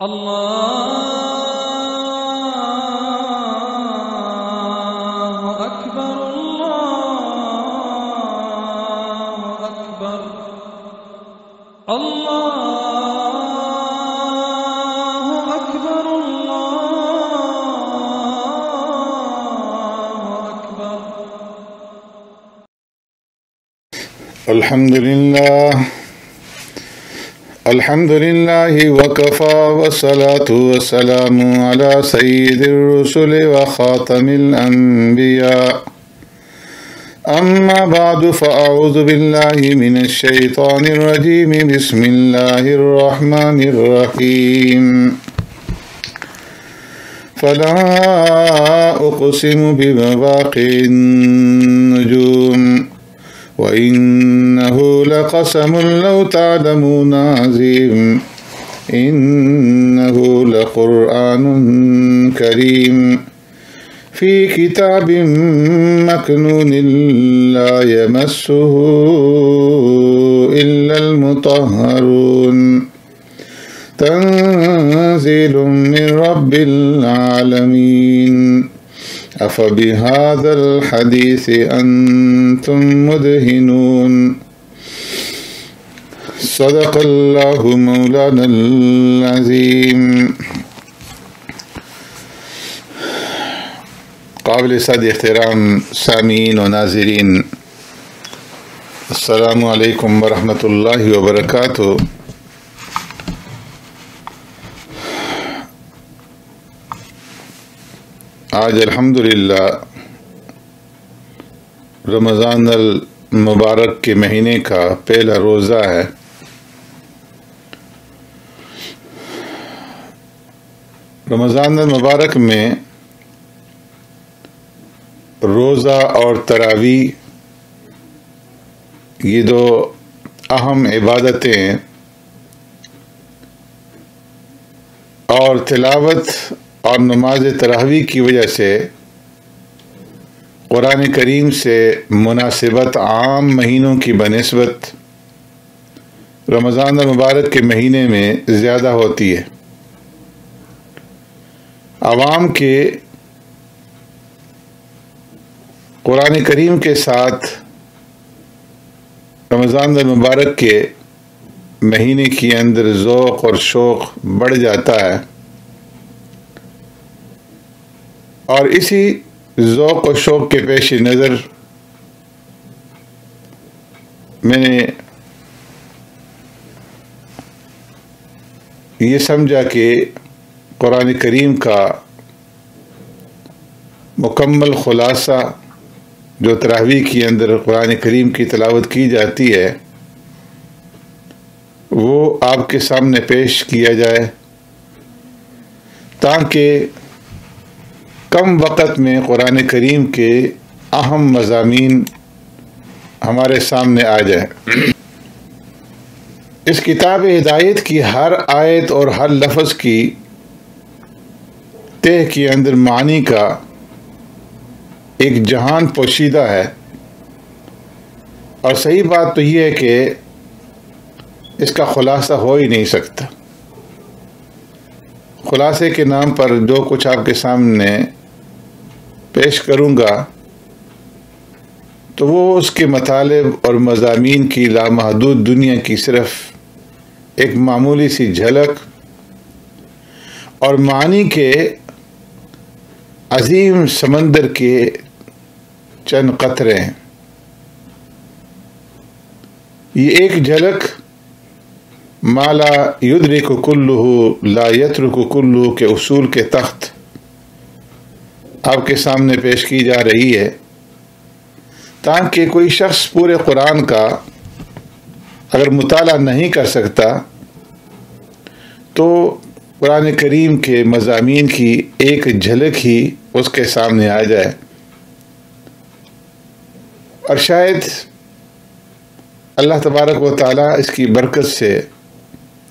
الله أكبر الله أكبر الله أكبر الله أكبر. الحمد لله وكفى والصلاة والسلام على سيد الرسل وخاتم الأنبياء. أما بعد فأعوذ بالله من الشيطان الرجيم. بسم الله الرحمن الرحيم. فلا أقسم بمواقع النجوم وإنه لقسم لو تعلمون عظيم. إنه لقرآن كريم في كتاب مكنون لا يمسه إلا المطهرون. تنزيل من رب العالمين. أفبهذا الحديث أنتم مدهنون. صدق الله مولانا العظيم. قابل صد احترام سامعین و ناظرین، السلام علیکم ورحمۃ اللہ وبرکاتہ۔ آج الحمدللہ رمضان المبارک کے مہینے کا پہلا روزہ ہے۔ رمضان المبارک میں روزہ اور تراویح یہ دو اہم عبادتیں اور تلاوت اور نماز تراویح کی وجہ سے قرآن کریم سے مناسبت عام مہینوں کی بنسبت رمضان المبارک کے مہینے میں زیادہ ہوتی ہے۔ عوام کے قرآن کریم کے ساتھ رمضان المبارک کے مہینے کے اندر ذوق اور شوق بڑھ جاتا ہے، اور اسی ذوق و شوق کے پیش نظر میں نے یہ سمجھا کہ قرآن کریم کا مکمل خلاصہ جو تراویح کے اندر قرآن کریم کی تلاوت کی جاتی ہے وہ آپ کے سامنے پیش کیا جائے، تاکہ کم وقت میں قرآن کریم کے اہم مضامین ہمارے سامنے آ جائیں۔ اس کتاب ہدایت کی ہر آیت اور ہر لفظ کی تہ کے اندر معنی کا ایک جہان پوشیدہ ہے، اور صحیح بات تو یہ ہے کہ اس کا خلاصہ ہو ہی نہیں سکتا۔ خلاصے کے نام پر جو کچھ آپ کے سامنے پیش کروں گا تو وہ اس کے مطالب اور مضامین کی لامحدود دنیا کی صرف ایک معمولی سی جھلک اور معنی کے عظیم سمندر کے چند قطرے ہیں۔ یہ ایک جھلک ما لا یدرک کلہ لا یترک کلہ کے اصول کے تحت آپ کے سامنے پیش کی جا رہی ہے، تاکہ کوئی شخص پورے قرآن کا اگر مطالعہ نہیں کر سکتا تو قرآن کریم کے مضامین کی ایک جھلک ہی اس کے سامنے آ جائے، اور شاید اللہ تبارک و تعالیٰ اس کی برکت سے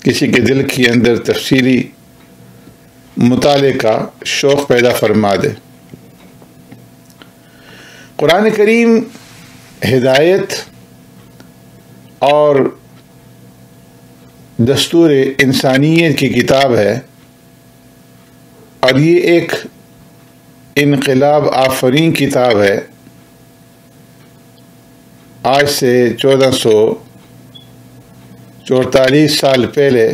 کسی کے دل کے اندر تفصیلی مطالعے کا شوق پیدا فرما دے۔ قرآن کریم ہدایت اور دستور انسانیت کی کتاب ہے، اور یہ ایک انقلاب آفرین کتاب ہے۔ آج سے 1444 سال پہلے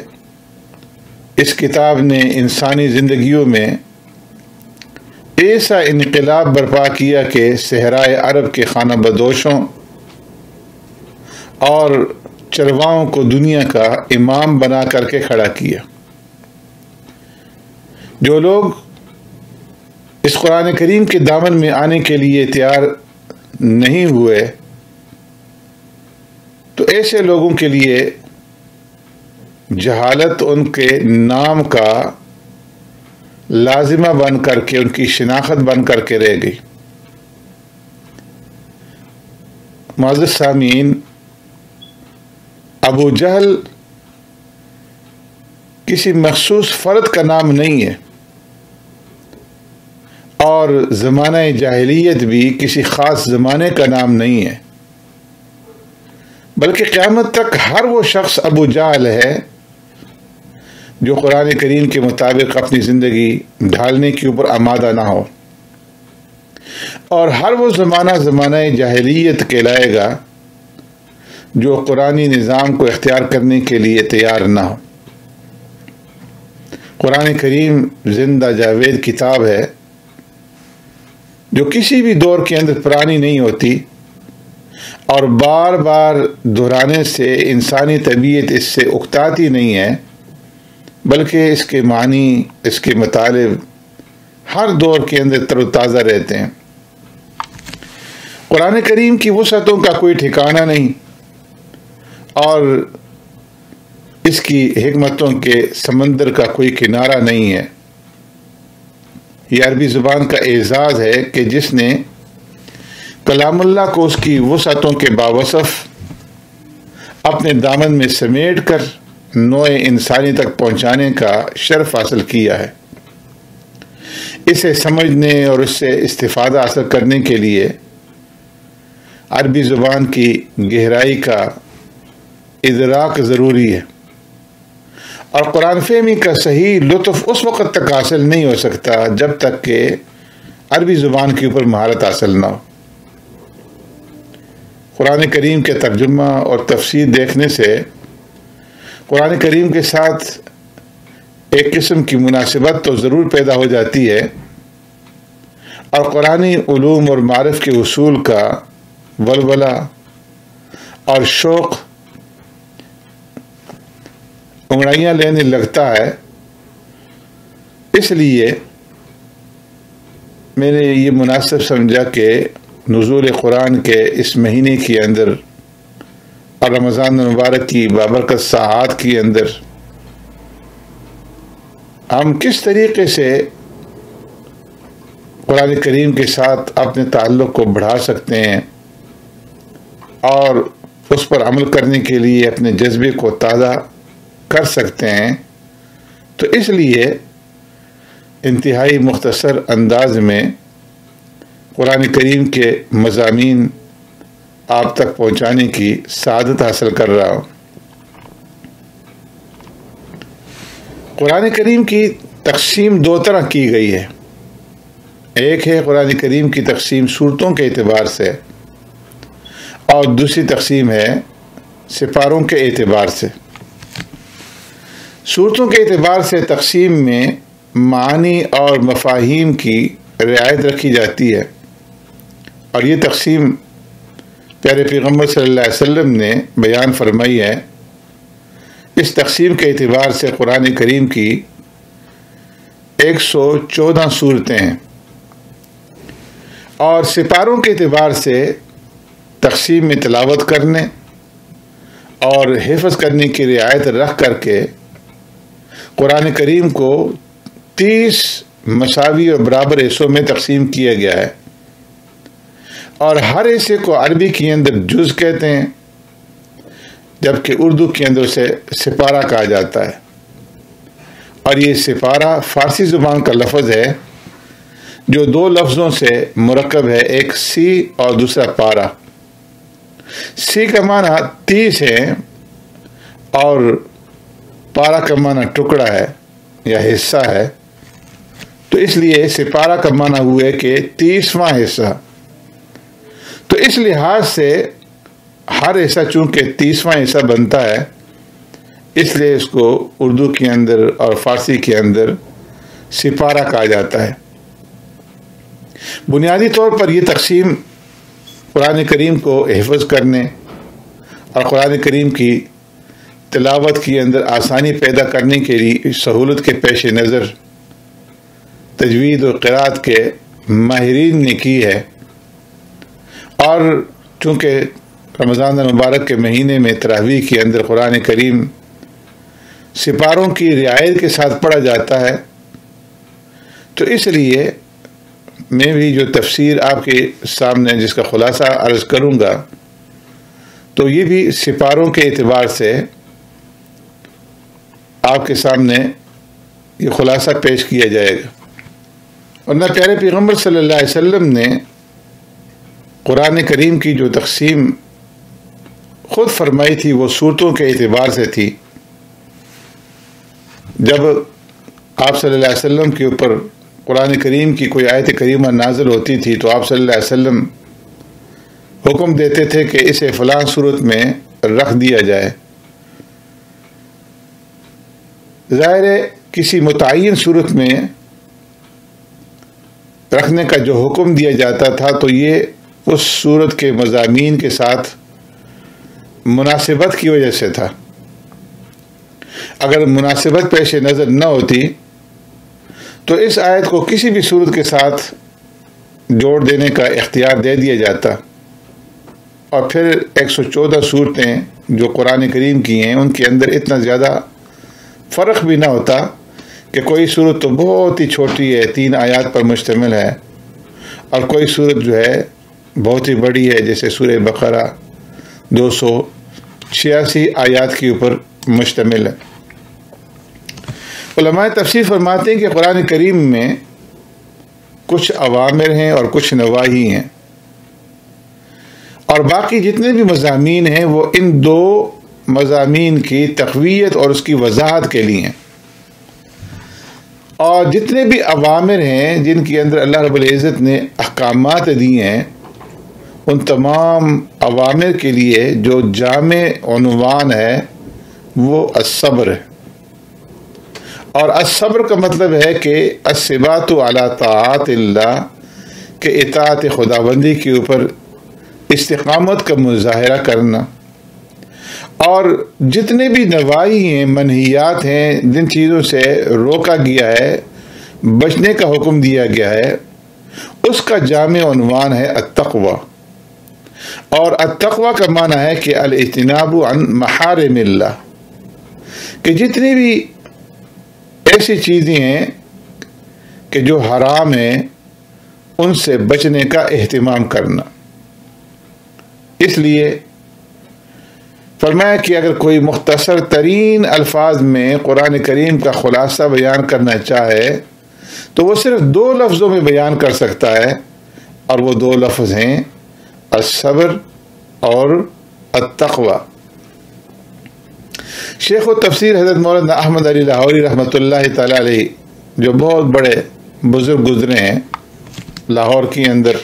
اس کتاب نے انسانی زندگیوں میں ایسا انقلاب برپا کیا کہ صحرائے عرب کے خانہ بدوشوں اور چرواؤں کو دنیا کا امام بنا کر کے کھڑا کیا۔ جو لوگ اس قرآن کریم کے دامن میں آنے کے لیے تیار نہیں ہوئے تو ایسے لوگوں کے لیے جہالت ان کے نام کا لازمہ بن کر کے، ان کی شناخت بن کر کے رہ گئی۔ معزز سامعین، ابو جہل کسی مخصوص فرد کا نام نہیں ہے، اور زمانہ جاہلیت بھی کسی خاص زمانے کا نام نہیں ہے، بلکہ قیامت تک ہر وہ شخص ابو جہل ہے جو قرآن کریم کے مطابق اپنی زندگی ڈھالنے کے اوپر آمادہ نہ ہو، اور ہر وہ زمانہ جاہلیت کہلائے گا جو قرآنی نظام کو اختیار کرنے کے لیے تیار نہ ہو۔ قرآن کریم زندہ جاوید کتاب ہے جو کسی بھی دور کے اندر پرانی نہیں ہوتی، اور بار بار دہرانے سے انسانی طبیعت اس سے اکتاتی نہیں ہے، بلکہ اس کے معنی، اس کے مطالب ہر دور کے اندر تر و تازہ رہتے ہیں۔ قرآن کریم کی وسعتوں کا کوئی ٹھکانہ نہیں، اور اس کی حکمتوں کے سمندر کا کوئی کنارہ نہیں ہے۔ یہ عربی زبان کا اعزاز ہے کہ جس نے کلام اللہ کو اس کی وسعتوں کے باوصف اپنے دامن میں سمیٹ کر نوع انسانی تک پہنچانے کا شرف حاصل کیا ہے۔ اسے سمجھنے اور اس سے استفادہ حاصل کرنے کے لیے عربی زبان کی گہرائی کا ادراک ضروری ہے، اور قرآن فہمی کا صحیح لطف اس وقت تک حاصل نہیں ہو سکتا جب تک کہ عربی زبان کے اوپر مہارت حاصل نہ ہو۔ قرآن کریم کے ترجمہ اور تفسیر دیکھنے سے قرآن کریم کے ساتھ ایک قسم کی مناسبت تو ضرور پیدا ہو جاتی ہے، اور قرآنی علوم اور معارف کے اصول کا ولولہ اور شوق انگڑائیاں لینے لگتا ہے۔ اس لیے میں نے یہ مناسب سمجھا کہ نزول قرآن کے اس مہینے کے اندر اور رمضان المبارک کی بابرکت ساعات کے اندر ہم کس طریقے سے قرآن کریم کے ساتھ اپنے تعلق کو بڑھا سکتے ہیں اور اس پر عمل کرنے کے لیے اپنے جذبے کو تازہ کر سکتے ہیں، تو اس لیے انتہائی مختصر انداز میں قرآن کریم کے مضامین آپ تک پہنچانے کی سعادت حاصل کر رہا ہوں۔ قرآن کریم کی تقسیم دو طرح کی گئی ہے۔ ایک ہے قرآن کریم کی تقسیم سورتوں کے اعتبار سے، اور دوسری تقسیم ہے سپاروں کے اعتبار سے۔ سورتوں کے اعتبار سے تقسیم میں معانی اور مفاہیم کی رعایت رکھی جاتی ہے، اور یہ تقسیم پیارے پیغمبر صلی اللہ علیہ وسلم نے بیان فرمائی ہے۔ اس تقسیم کے اعتبار سے قرآن کریم کی 114 صورتیں ہیں، اور سپاروں کے اعتبار سے تقسیم میں تلاوت کرنے اور حفظ کرنے کی رعایت رکھ کر کے قرآن کریم کو 30 مساوی اور برابر حصوں میں تقسیم کیا گیا ہے، اور ہر حصے کو عربی کے اندر جز کہتے ہیں، جبکہ اردو کے اندر اسے سپارہ کہا جاتا ہے۔ اور یہ سپارہ فارسی زبان کا لفظ ہے جو دو لفظوں سے مرکب ہے، ایک سی اور دوسرا پارہ۔ سی کا معنی 30 ہے، اور پارہ کا معنی ٹکڑا ہے یا حصہ ہے۔ اس لیے سپارہ کا معنی ہوئے کہ 30واں حصہ. تو اس لحاظ سے ہر حصہ چونکہ 30واں حصہ بنتا ہے، اس لیے اس کو اردو کے اندر اور فارسی کے اندر سپارہ کہا جاتا ہے. بنیادی طور پر یہ تقسیم قرآن کریم کو حفظ کرنے اور قرآن کریم کی تلاوت کے اندر آسانی پیدا کرنے کے لیے سہولت کے پیش نظر تجوید و قرات کے ماہرین نے کی ہے. اور چونکہ رمضان المبارک کے مہینے میں تراویح کے اندر قرآن کریم سپاروں کی رعایت کے ساتھ پڑھا جاتا ہے، تو اس لیے میں بھی جو تفسیر آپ کے سامنے جس کا خلاصہ عرض کروں گا، تو یہ بھی سپاروں کے اعتبار سے آپ کے سامنے یہ خلاصہ پیش کیا جائے گا. اور نہ پیارے پیغمبر صلی اللہ علیہ وسلم نے قرآن کریم کی جو تقسیم خود فرمائی تھی وہ صورتوں کے اعتبار سے تھی. جب آپ صلی اللہ علیہ وسلم کے اوپر قرآن کریم کی کوئی آیت کریمہ نازل ہوتی تھی تو آپ صلی اللہ علیہ وسلم حکم دیتے تھے کہ اسے فلاں صورت میں رکھ دیا جائے. ظاہر ہے کسی متعین صورت میں رکھنے کا جو حکم دیا جاتا تھا تو یہ اس صورت کے مضامین کے ساتھ مناسبت کی وجہ سے تھا. اگر مناسبت پیش نظر نہ ہوتی تو اس آیت کو کسی بھی صورت کے ساتھ جوڑ دینے کا اختیار دے دیا جاتا، اور پھر 114 صورتیں جو قرآن کریم کی ہیں ان کے اندر اتنا زیادہ فرق بھی نہ ہوتا کہ کوئی صورت تو بہت ہی چھوٹی ہے، 3 آیات پر مشتمل ہے، اور کوئی صورت جو ہے بہت ہی بڑی ہے جیسے سورہ بقرہ 286 آیات کے اوپر مشتمل ہے. علماء تفسیر فرماتے ہیں کہ قرآن کریم میں کچھ اوامر ہیں اور کچھ نواہی ہیں، اور باقی جتنے بھی مضامین ہیں وہ ان 2 مضامین کی تقویت اور اس کی وضاحت کے لیے ہیں. اور جتنے بھی اوامر ہیں جن کے اندر اللہ رب العزت نے احکامات دیے ہیں، ان تمام اوامر کے لیے جو جامع عنوان ہے وہ الصبر ہے. اور الصبر کا مطلب ہے کہ الثبات علی طاعات اللہ، کہ اطاعت خداوندی کے اوپر استقامت کا مظاہرہ کرنا. اور جتنے بھی نواہی ہیں، منہیات ہیں، جن چیزوں سے روکا گیا ہے، بچنے کا حکم دیا گیا ہے، اس کا جامع عنوان ہے التقوی. اور التقوی کا معنی ہے کہ الاجتناب عن محارم اللہ، کہ جتنی بھی ایسی چیزیں ہیں کہ جو حرام ہیں ان سے بچنے کا اہتمام کرنا. اس لیے فرمایا کہ اگر کوئی مختصر ترین الفاظ میں قرآن کریم کا خلاصہ بیان کرنا چاہے تو وہ صرف 2 لفظوں میں بیان کر سکتا ہے، اور وہ 2 لفظ ہیں الصبر اور التقوی. شیخ و تفسیر حضرت مولانا احمد علی لاہوری رحمۃ اللہ تعالی علیہ، جو بہت بڑے بزرگ گزرے ہیں لاہور کے اندر،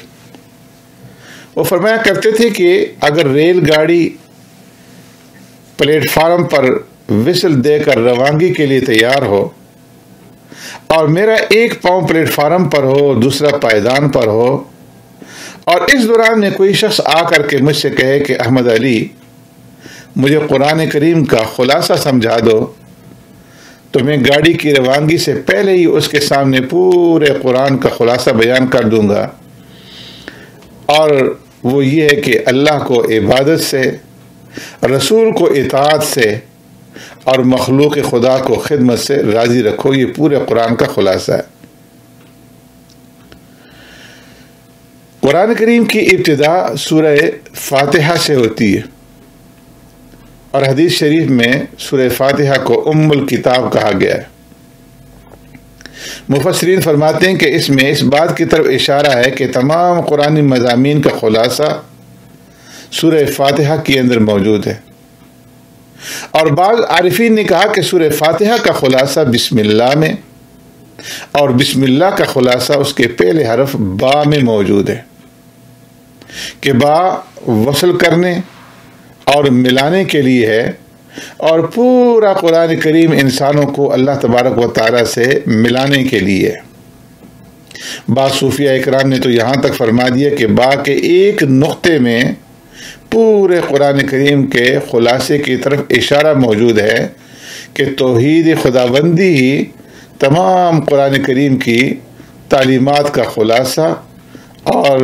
وہ فرمایا کرتے تھے کہ اگر ریل گاڑی پلیٹ فارم پر وسل دے کر روانگی کے لیے تیار ہو، اور میرا ایک پاؤں پلیٹ فارم پر ہو، دوسرا پائیدان پر ہو، اور اس دوران میں کوئی شخص آ کر کے مجھ سے کہے کہ احمد علی مجھے قرآن کریم کا خلاصہ سمجھا دو، تو میں گاڑی کی روانگی سے پہلے ہی اس کے سامنے پورے قرآن کا خلاصہ بیان کر دوں گا. اور وہ یہ ہے کہ اللہ کو عبادت سے، رسول کو اطاعت سے، اور مخلوق خدا کو خدمت سے راضی رکھو. یہ پورے قرآن کا خلاصہ ہے. قرآن کریم کی ابتدا سورہ فاتحہ سے ہوتی ہے، اور حدیث شریف میں سورہ فاتحہ کو ام الکتاب کہا گیا ہے. مفسرین فرماتے ہیں کہ اس میں اس بات کی طرف اشارہ ہے کہ تمام قرآنی مضامین کا خلاصہ سورہ فاتحہ کے اندر موجود ہے. اور بعض عارفین نے کہا کہ سورہ فاتحہ کا خلاصہ بسم اللہ میں، اور بسم اللہ کا خلاصہ اس کے پہلے حرف با میں موجود ہے کہ با وصل کرنے اور ملانے کے لیے ہے، اور پورا قرآن کریم انسانوں کو اللہ تبارک و تعالیٰ سے ملانے کے لیے۔ بعض صوفیہ اکرام نے تو یہاں تک فرما دیا کہ با کے ایک نقطے میں پورے قرآن کریم کے خلاصے کی طرف اشارہ موجود ہے کہ توحید خداوندی ہی تمام قرآن کریم کی تعلیمات کا خلاصہ اور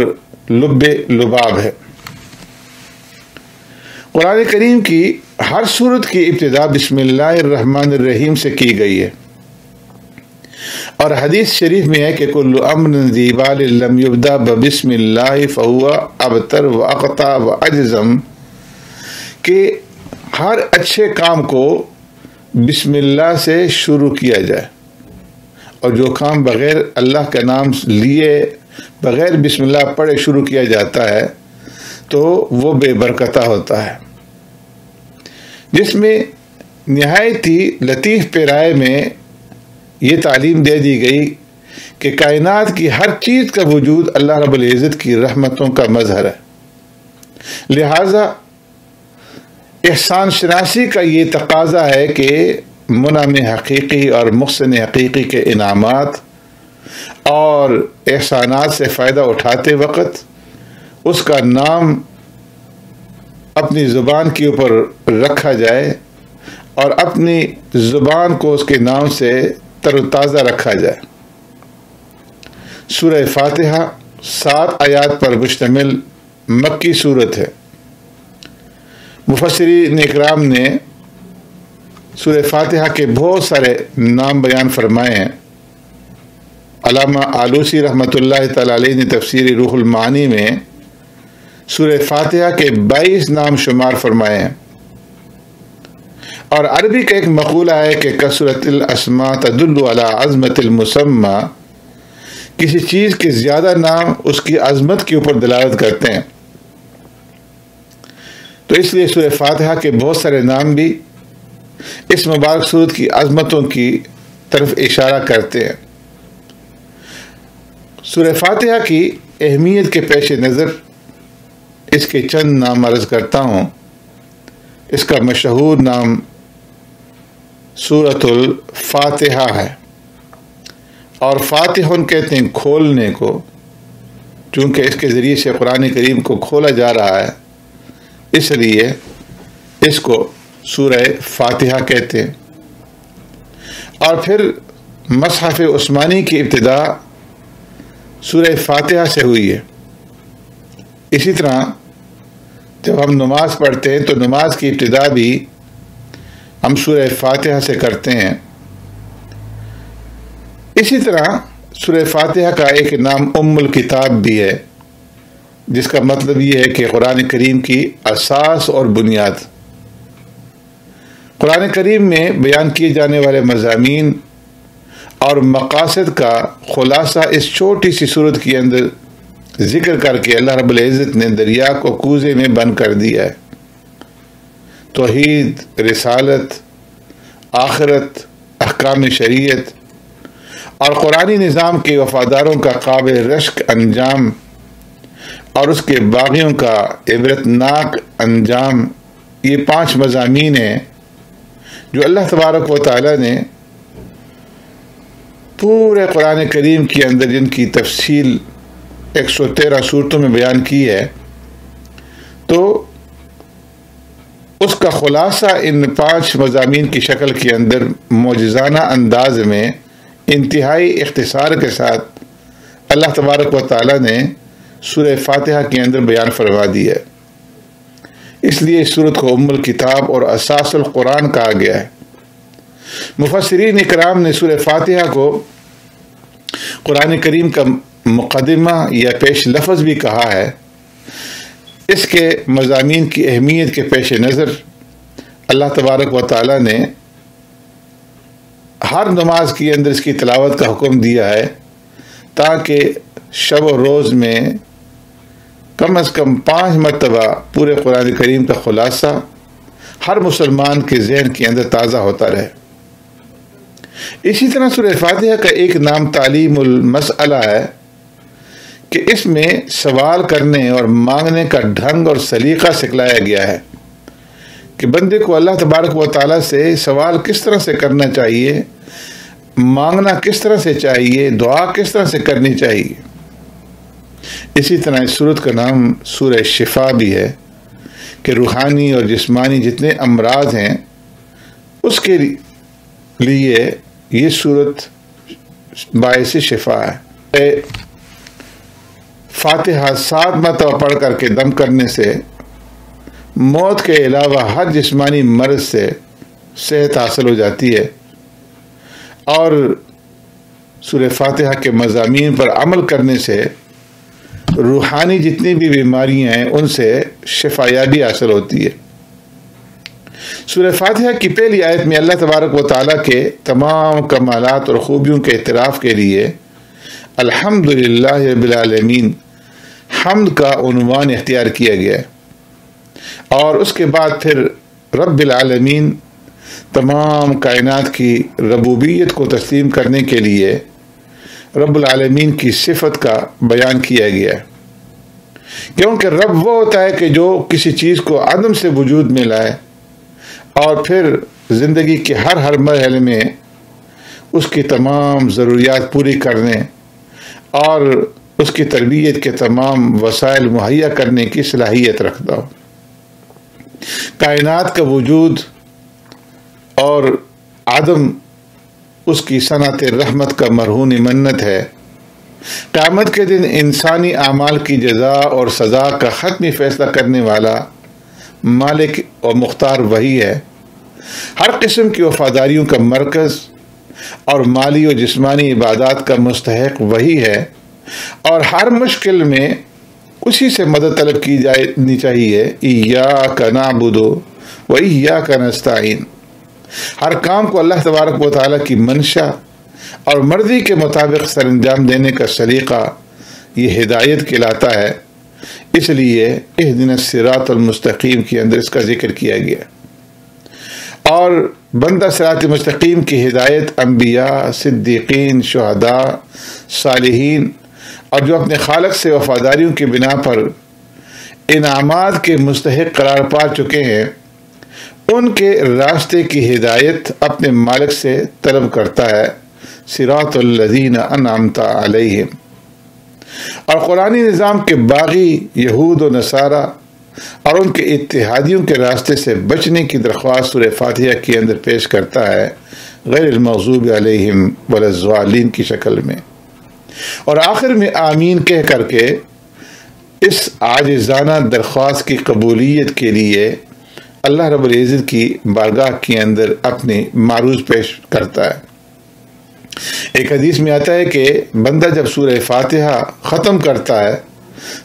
لب لباب ہے۔ قرآن کریم کی ہر سورت کی ابتدا بسم اللہ الرحمن الرحیم سے کی گئی ہے، اور حدیث شریف میں ہے کہ کل امر ذی بال لم یبدا بسم اللہ فہو ابتر و اقطع و اجزم، کہ ہر اچھے کام کو بسم اللہ سے شروع کیا جائے، اور جو کام بغیر اللہ کا نام لیے بغیر بسم اللہ پڑھے شروع کیا جاتا ہے تو وہ بے برکتہ ہوتا ہے۔ جس میں نہایت ہی لطیف پیرائے میں یہ تعلیم دے دی گئی کہ کائنات کی ہر چیز کا وجود اللہ رب العزت کی رحمتوں کا مظہر ہے، لہذا احسان شناسی کا یہ تقاضا ہے کہ منعم حقیقی اور محسن حقیقی کے انعامات اور احسانات سے فائدہ اٹھاتے وقت اس کا نام اپنی زبان کے اوپر رکھا جائے اور اپنی زبان کو اس کے نام سے تر و تازہ رکھا جائے۔ سورہ فاتحہ 7 آیات پر مشتمل مکی سورت ہے۔ مفسرین اکرام نے سورہ فاتحہ کے بہت سارے نام بیان فرمائے ہیں۔ علامہ آلوسی رحمۃ اللہ تعالی علیہ نے تفسیر روح المعانی میں سورہ فاتحہ کے 22 نام شمار فرمائے ہیں، اور عربی کا ایک مقولہ ہے کہ کثرت الاسماء تدل علی عظمت المسمى، کسی چیز کے زیادہ نام اس کی عظمت کے اوپر دلالت کرتے ہیں، تو اس لیے سورہ فاتحہ کے بہت سارے نام بھی اس مبارک سورت کی عظمتوں کی طرف اشارہ کرتے ہیں۔ سورہ فاتحہ کی اہمیت کے پیش نظر اس کے چند نام عرض کرتا ہوں۔ اس کا مشہور نام سورۃ الفاتحہ ہے، اور فاتحون کہتے ہیں کھولنے کو، چونکہ اس کے ذریعے سے قرآن کریم کو کھولا جا رہا ہے، اس لیے اس کو سورہ فاتحہ کہتے ہیں۔ اور پھر مصحف عثمانی کی ابتدا سورہ فاتحہ سے ہوئی ہے۔ اسی طرح جب ہم نماز پڑھتے ہیں تو نماز کی ابتدا بھی ہم سورہ فاتحہ سے کرتے ہیں۔ اسی طرح سورہ فاتحہ کا ایک نام ام الکتاب بھی ہے، جس کا مطلب یہ ہے کہ قرآن کریم کی اساس اور بنیاد۔ قرآن کریم میں بیان کیے جانے والے مضامین اور مقاصد کا خلاصہ اس چھوٹی سی سورت کے اندر ذکر کر کے اللہ رب العزت نے دریا کو کوزے میں بند کر دیا ہے۔ توحید، رسالت، آخرت، احکام شریعت اور قرآنی نظام کے وفاداروں کا قابل رشک انجام اور اس کے باغیوں کا عبرتناک انجام، یہ 5 مضامین ہیں جو اللہ تبارک و تعالی نے پورے قرآن کریم کے اندر جن کی تفصیل 113 صورتوں میں بیان کی ہے، تو اس کا خلاصہ ان 5 مضامین کی شکل کے اندر معجزانہ انداز میں انتہائی اختصار کے ساتھ اللہ تبارک و تعالی نے سورہ فاتحہ کے اندر بیان فرما دی ہے۔ اس لیے اس سورت کو ام الکتاب اور اساس القرآن کہا گیا ہے۔ مفسرین اکرام نے سورہ فاتحہ کو قرآن کریم کا مقدمہ یا پیش لفظ بھی کہا ہے۔ اس کے مضامین کی اہمیت کے پیش نظر اللہ تبارک و تعالی نے ہر نماز کے اندر اس کی تلاوت کا حکم دیا ہے، تاکہ شب و روز میں کم از کم 5 مرتبہ پورے قرآن کریم کا خلاصہ ہر مسلمان کے ذہن کے اندر تازہ ہوتا رہے۔ اسی طرح سورہ فاتحہ کا ایک نام تعلیم المسئلہ ہے کہ اس میں سوال کرنے اور مانگنے کا ڈھنگ اور سلیقہ سکھلایا گیا ہے کہ بندے کو اللہ تبارک و تعالیٰ سے سوال کس طرح سے کرنا چاہیے، مانگنا کس طرح سے چاہیے، دعا کس طرح سے کرنی چاہیے۔ اسی طرح اس سورت کا نام سورہ شفا بھی ہے کہ روحانی اور جسمانی جتنے امراض ہیں اس کے لیے یہ سورت باعث شفا ہے۔ فاتحہ 7 مرتبہ پڑھ کر کے دم کرنے سے موت کے علاوہ ہر جسمانی مرض سے صحت حاصل ہو جاتی ہے، اور سورہ فاتحہ کے مضامین پر عمل کرنے سے روحانی جتنی بھی بیماریاں ہیں ان سے شفا یابی حاصل ہوتی ہے۔ سورہ فاتحہ کی پہلی آیت میں اللہ تبارک و تعالیٰ کے تمام کمالات اور خوبیوں کے اعتراف کے لیے الحمدللہ رب العالمین حمد کا عنوان اختیار کیا گیا ہے، اور اس کے بعد پھر رب العالمین تمام کائنات کی ربوبیت کو تسلیم کرنے کے لیے رب العالمین کی صفت کا بیان کیا گیا ہے، کیونکہ رب وہ ہوتا ہے کہ جو کسی چیز کو عدم سے وجود میں لائے اور پھر زندگی کے ہر مرحلے میں اس کی تمام ضروریات پوری کرنے اور اس کی تربیت کے تمام وسائل مہیا کرنے کی صلاحیت رکھتا ہو۔ کائنات کا وجود اور عدم اس کی صنعت رحمت کا مرہون منت ہے۔ قیامت کے دن انسانی اعمال کی جزا اور سزا کا حتمی فیصلہ کرنے والا مالک اور مختار وہی ہے۔ ہر قسم کی وفاداریوں کا مرکز اور مالی و جسمانی عبادات کا مستحق وہی ہے، اور ہر مشکل میں اسی سے مدد طلب کی جانی چاہیے۔ ایاک نعبد و ایاک نستعین۔ ہر کام کو اللہ تبارک و تعالیٰ کی منشا اور مرضی کے مطابق سر انجام دینے کا سلیقہ یہ ہدایت کہلاتا ہے، اس لیے اہدنا الصراط المستقیم کے اندر اس کا ذکر کیا گیا، اور بندہ صراط مستقیم کی ہدایت انبیاء، صدیقین، شہداء، صالحین اور جو اپنے خالق سے وفاداریوں کی بنا پر انعامات کے مستحق قرار پا چکے ہیں ان کے راستے کی ہدایت اپنے مالک سے طلب کرتا ہے، صراط الذین انعمت علیہم۔ اور قرآنی نظام کے باغی یہود و نصارہ اور ان کے اتحادیوں کے راستے سے بچنے کی درخواست سورہ فاتحہ کے اندر پیش کرتا ہے، غیر المغضوب علیہم ولا الضالین کی شکل میں، اور آخر میں آمین کہہ کر کے اس عاجزانہ درخواست کی قبولیت کے لیے اللہ رب العزت کی بارگاہ کے اندر اپنی معروض پیش کرتا ہے۔ ایک حدیث میں آتا ہے کہ بندہ جب سورہ فاتحہ ختم کرتا ہے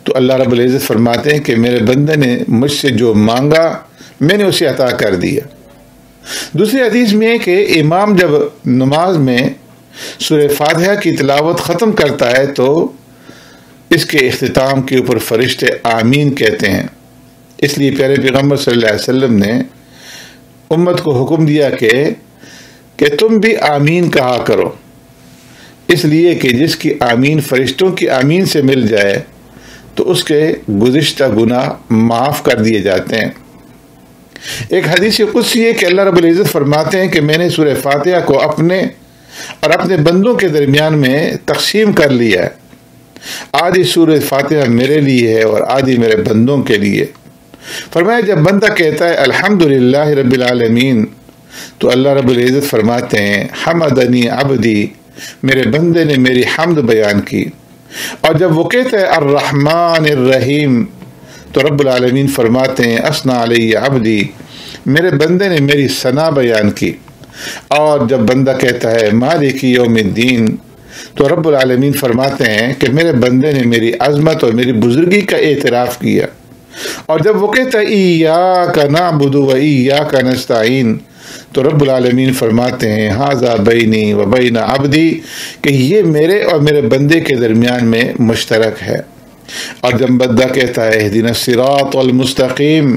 تو اللہ رب العزت فرماتے ہیں کہ میرے بندے نے مجھ سے جو مانگا میں نے اسے عطا کر دیا۔ دوسری حدیث میں ہے کہ امام جب نماز میں سورہ فاتحہ کی تلاوت ختم کرتا ہے تو اس کے اختتام کے اوپر فرشتے آمین کہتے ہیں۔ اس لیے پیارے پیغمبر صلی اللہ علیہ وسلم نے امت کو حکم دیا کہ تم بھی آمین کہا کرو، اس لیے کہ جس کی آمین فرشتوں کی آمین سے مل جائے تو اس کے گزشتہ گناہ معاف کر دیے جاتے ہیں۔ ایک حدیث قدسی ہے کہ اللہ رب العزت فرماتے ہیں کہ میں نے سورہ فاتحہ کو اپنے اور اپنے بندوں کے درمیان میں تقسیم کر لیا ہے، آدھی سورہ فاتحہ میرے لیے ہے اور آدھی میرے بندوں کے لیے۔ فرمایا جب بندہ کہتا ہے الحمدللہ رب العالمین تو اللہ رب العزت فرماتے ہیں حمدنی عبدی، میرے بندے نے میری حمد بیان کی، اور جب وہ کہتا ہے الرحمن الرحیم تو رب العالمین فرماتے ہیں اثنى علی عبدی، میرے بندے نے میری ثنا بیان کی، اور جب بندہ کہتا ہے مالک یوم الدین تو رب العالمین فرماتے ہیں کہ میرے بندے نے میری عظمت اور میری بزرگی کا اعتراف کیا، اور جب وہ کہتا ہے ایاک نعبد و ایاک نستعین تو رب العالمین فرماتے ہیں ھذا بینی و بین عبدی، کہ یہ میرے اور میرے بندے کے درمیان میں مشترک ہے۔ اور جب بندہ کہتا ہے اہدنا الصراط المستقیم